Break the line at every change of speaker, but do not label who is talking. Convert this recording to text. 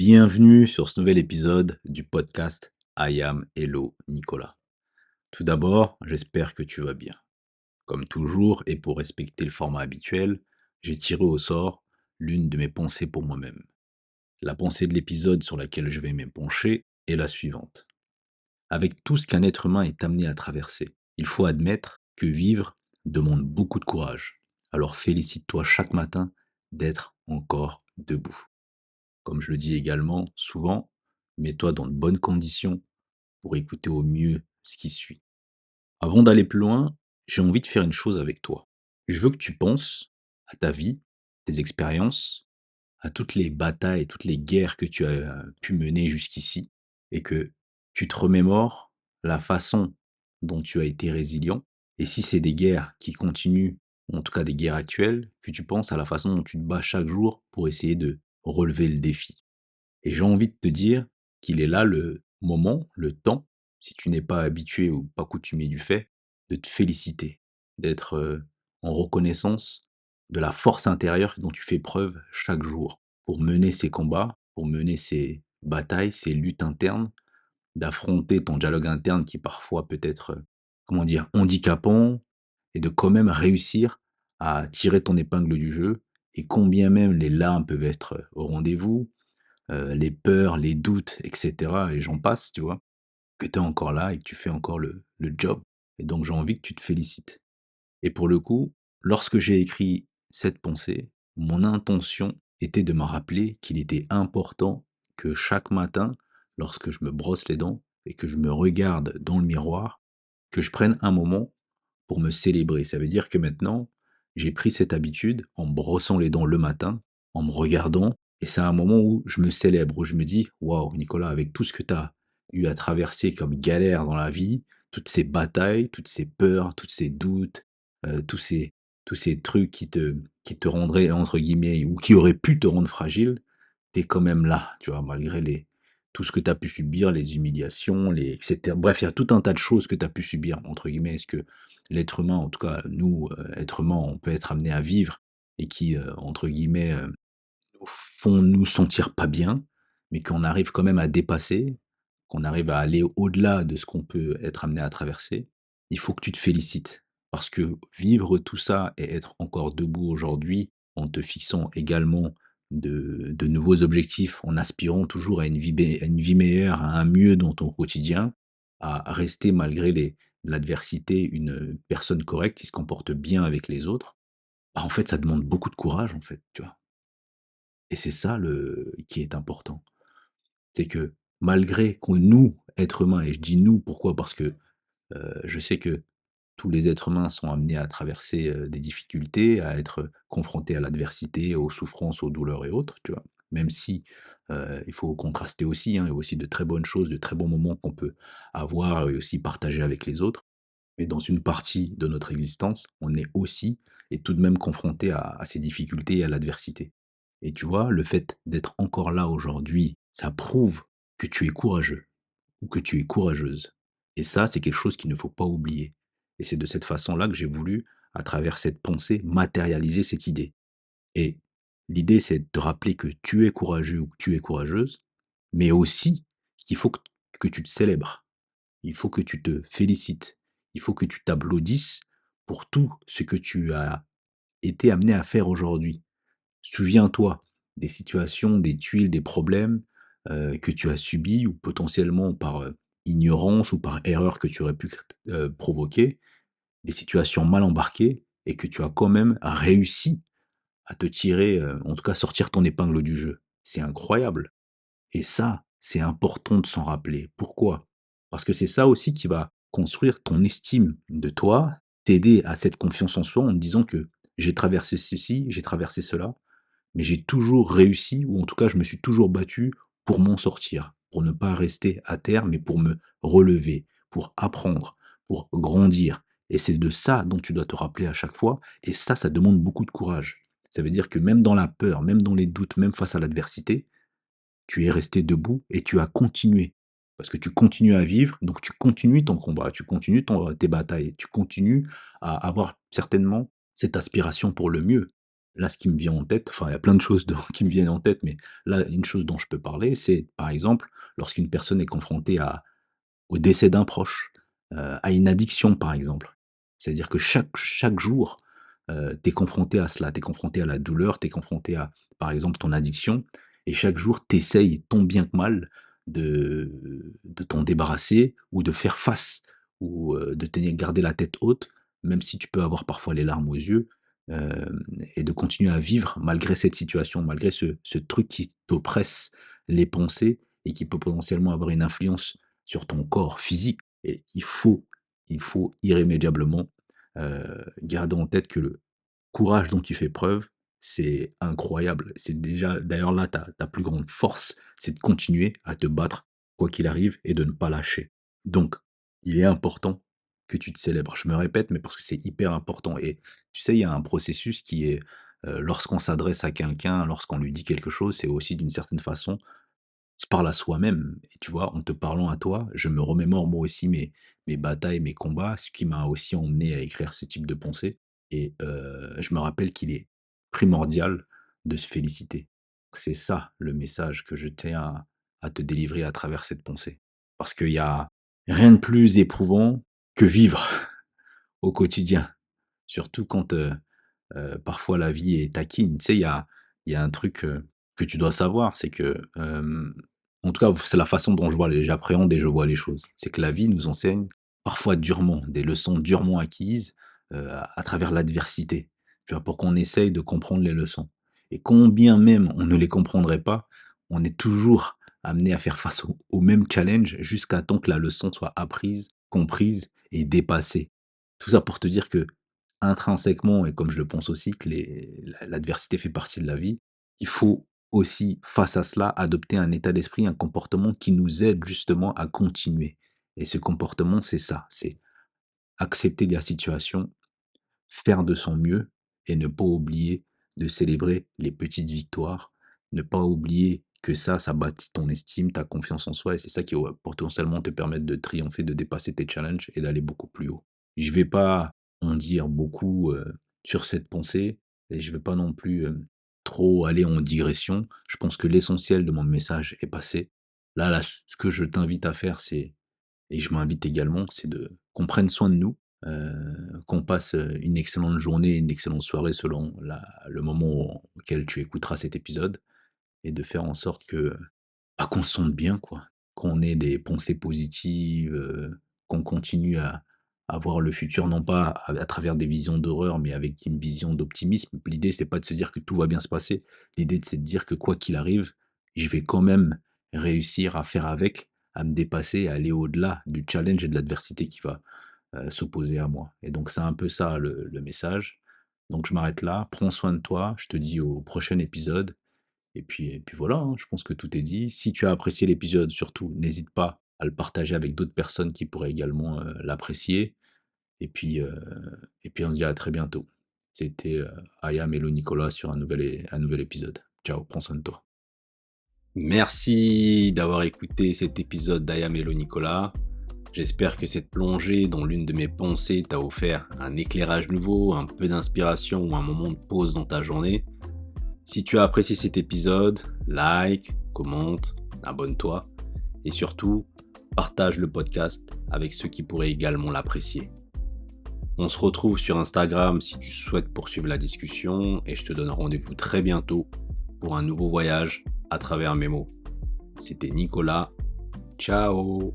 Bienvenue sur ce nouvel épisode du podcast I am Hello Nicolas. Tout d'abord, j'espère que tu vas bien. Comme toujours, et pour respecter le format habituel, j'ai tiré au sort l'une de mes pensées pour moi-même. La pensée de l'épisode sur laquelle je vais m'épancher est la suivante. Avec tout ce qu'un être humain est amené à traverser, il faut admettre que vivre demande beaucoup de courage. Alors félicite-toi chaque matin d'être encore debout. Comme je le dis également souvent, mets-toi dans de bonnes conditions pour écouter au mieux ce qui suit. Avant d'aller plus loin, j'ai envie de faire une chose avec toi. Je veux que tu penses à ta vie, tes expériences, à toutes les batailles, toutes les guerres que tu as pu mener jusqu'ici, et que tu te remémores la façon dont tu as été résilient. Et si c'est des guerres qui continuent, ou en tout cas des guerres actuelles, que tu penses à la façon dont tu te bats chaque jour pour essayer de relever le défi. Et j'ai envie de te dire qu'il est là le moment, le temps, si tu n'es pas habitué ou pas coutumier du fait, de te féliciter, d'être en reconnaissance de la force intérieure dont tu fais preuve chaque jour pour mener ces combats, pour mener ces batailles, ces luttes internes, d'affronter ton dialogue interne qui parfois peut être, comment dire, handicapant, et de quand même réussir à tirer ton épingle du jeu, et combien même les larmes peuvent être au rendez-vous, les peurs, les doutes, et cetera, et j'en passe, tu vois? Que tu es encore là et que tu fais encore le job, et donc j'ai envie que tu te félicites. Et pour le coup, lorsque j'ai écrit cette pensée, mon intention était de me rappeler qu'il était important que chaque matin, lorsque je me brosse les dents et que je me regarde dans le miroir, que je prenne un moment pour me célébrer. Ça veut dire que maintenant, j'ai pris cette habitude en me brossant les dents le matin, en me regardant, et c'est un moment où je me célèbre, où je me dis: «Waouh Nicolas, avec tout ce que tu as eu à traverser comme galère dans la vie, toutes ces batailles, toutes ces peurs, tous ces doutes, tous ces trucs qui te rendraient entre guillemets ou qui auraient pu te rendre fragile, tu es quand même là», tu vois? Malgré les tout ce que tu as pu subir, les humiliations, les et cetera. Bref, il y a tout un tas de choses que tu as pu «subir» entre guillemets. Est-ce que l'être humain, en tout cas nous, êtres humains, on peut être amené à vivre et qui, entre guillemets, nous font nous sentir pas bien, mais qu'on arrive quand même à dépasser, qu'on arrive à aller au-delà de ce qu'on peut être amené à traverser. Il faut que tu te félicites parce que vivre tout ça et être encore debout aujourd'hui en te fixant également de nouveaux objectifs, en aspirant toujours à une vie meilleure, à un mieux dans ton quotidien, à rester malgré l'adversité une personne correcte qui se comporte bien avec les autres, bah, en fait, ça demande beaucoup de courage, en fait, tu vois? Et c'est ça le qui est important. C'est que malgré qu'on nous, êtres humains, et je dis «nous» pourquoi? Parce que, je sais que tous les êtres humains sont amenés à traverser, des difficultés, à être confrontés à l'adversité, aux souffrances, aux douleurs et autres, tu vois? Même si, il faut contraster aussi, hein, il y a aussi de très bonnes choses, de très bons moments qu'on peut avoir et aussi partager avec les autres. Mais dans une partie de notre existence, on est aussi et tout de même confronté à ces difficultés et à l'adversité. Et tu vois, le fait d'être encore là aujourd'hui, ça prouve que tu es courageux ou que tu es courageuse. Et ça, c'est quelque chose qu'il ne faut pas oublier. Et c'est de cette façon-là que j'ai voulu, à travers cette pensée, matérialiser cette idée. Et l'idée, c'est de te rappeler que tu es courageux ou que tu es courageuse, mais aussi qu'il faut que tu te célèbres. Il faut que tu te félicites. Il faut que tu t'applaudisses pour tout ce que tu as été amené à faire aujourd'hui. Souviens-toi des situations, des tuiles, des problèmes, que tu as subis ou potentiellement par, ignorance ou par erreur que tu aurais pu provoquer, des situations mal embarquées et que tu as quand même réussi à te tirer, en tout cas sortir ton épingle du jeu. C'est incroyable. Et ça, c'est important de s'en rappeler. Pourquoi? Parce que c'est ça aussi qui va construire ton estime de toi, t'aider à cette confiance en soi en te disant que j'ai traversé ceci, j'ai traversé cela, mais j'ai toujours réussi, ou en tout cas je me suis toujours battu pour m'en sortir, pour ne pas rester à terre, mais pour me relever, pour apprendre, pour grandir. Et c'est de ça dont tu dois te rappeler à chaque fois, et ça demande beaucoup de courage. Ça veut dire que même dans la peur, même dans les doutes, même face à l'adversité, tu es resté debout et tu as continué. Parce que tu continues à vivre, donc tu continues ton combat, tu continues tes batailles, tu continues à avoir certainement cette aspiration pour le mieux. Là, ce qui me vient en tête, enfin, il y a plein de choses qui me viennent en tête, mais là, une chose dont je peux parler, c'est, par exemple, lorsqu'une personne est confrontée au décès d'un proche, à une addiction, par exemple. C'est-à-dire que chaque jour, tu es confronté à cela, tu es confronté à la douleur, tu es confronté à, par exemple, ton addiction et chaque jour, tu essayes tant bien que mal de t'en débarrasser ou de faire face ou, de tenir garder la tête haute, même si tu peux avoir parfois les larmes aux yeux, et de continuer à vivre malgré cette situation, malgré ce truc qui t'oppresse les pensées et qui peut potentiellement avoir une influence sur ton corps physique. Et il faut irrémédiablement, garder en tête que le courage dont tu fais preuve, c'est incroyable. C'est déjà d'ailleurs là, ta plus grande force, c'est de continuer à te battre quoi qu'il arrive et de ne pas lâcher. Donc, il est important que tu te célèbres. Je me répète, mais parce que c'est hyper important et tu sais, il y a un processus qui est, lorsqu'on s'adresse à quelqu'un, lorsqu'on lui dit quelque chose, c'est aussi d'une certaine façon se parle à soi-même et tu vois, en te parlant à toi, je me remémore moi aussi mes batailles, mes combats, ce qui m'a aussi emmené à écrire ce type de pensée et je me rappelle qu'il est primordial de se féliciter. C'est ça le message que je tiens à te délivrer à travers cette pensée. Parce qu'il y a rien de plus éprouvant que vivre au quotidien, surtout quand, parfois la vie est taquine. Tu sais, il y a un truc, que tu dois savoir, c'est que, en tout cas, c'est la façon dont j'appréhende et je vois les choses. C'est que la vie nous enseigne parfois durement, des leçons durement acquises, à travers l'adversité, tu vois? Pour qu'on essaye de comprendre les leçons et combien même on ne les comprendrait pas, on est toujours amené à faire face au même challenge jusqu'à temps que la leçon soit apprise, comprise et dépassée. Tout ça pour te dire que intrinsèquement et comme je le pense aussi que l'adversité fait partie de la vie, il faut aussi, face à cela, adopter un état d'esprit, un comportement qui nous aide justement à continuer. Et ce comportement, c'est ça, c'est accepter la situation, faire de son mieux et ne pas oublier de célébrer les petites victoires, ne pas oublier que ça bâtit ton estime, ta confiance en soi et c'est ça qui va potentiellement te permettre de triompher, de dépasser tes challenges et d'aller beaucoup plus haut. Je vais pas en dire beaucoup, sur cette pensée et je vais pas non plus, trop aller en digression. Je pense que l'essentiel de mon message est passé. Là, ce que je t'invite à faire, c'est et je m'invite également, c'est de qu'on prenne soin de nous, qu'on passe, une excellente journée, une excellente soirée selon le moment auquel tu écouteras cet épisode et de faire en sorte que, bah, qu'on se sente bien quoi, qu'on ait des pensées positives, qu'on continue à voir le futur non pas à travers des visions d'horreur, mais avec une vision d'optimisme. L'idée, c'est pas de se dire que tout va bien se passer. L'idée, c'est de dire que quoi qu'il arrive, je vais quand même réussir à faire avec, à me dépasser, à aller au-delà du challenge et de l'adversité qui va, s'opposer à moi et donc c'est un peu ça le message. Donc je m'arrête là, prends soin de toi, je te dis au prochain épisode et puis voilà, hein, je pense que tout est dit. Si tu as apprécié l'épisode, surtout, n'hésite pas à le partager avec d'autres personnes qui pourraient également, l'apprécier et puis, heu et puis on se dit à très bientôt. C'était, Aya Melo Nicolas sur un nouvel épisode. Ciao, prends soin de toi. Merci d'avoir écouté cet épisode d'Aya Melo Nicolas. J'espère que cette plongée dans l'une de mes pensées t'a offert un éclairage nouveau, un peu d'inspiration ou un moment de pause dans ta journée. Si tu as apprécié cet épisode, like, commente, abonne-toi et surtout, partage le podcast avec ceux qui pourraient également l'apprécier. On se retrouve sur Instagram si tu souhaites poursuivre la discussion et je te donne rendez-vous très bientôt pour un nouveau voyage à travers mes mots. C'était Nicolas. Ciao!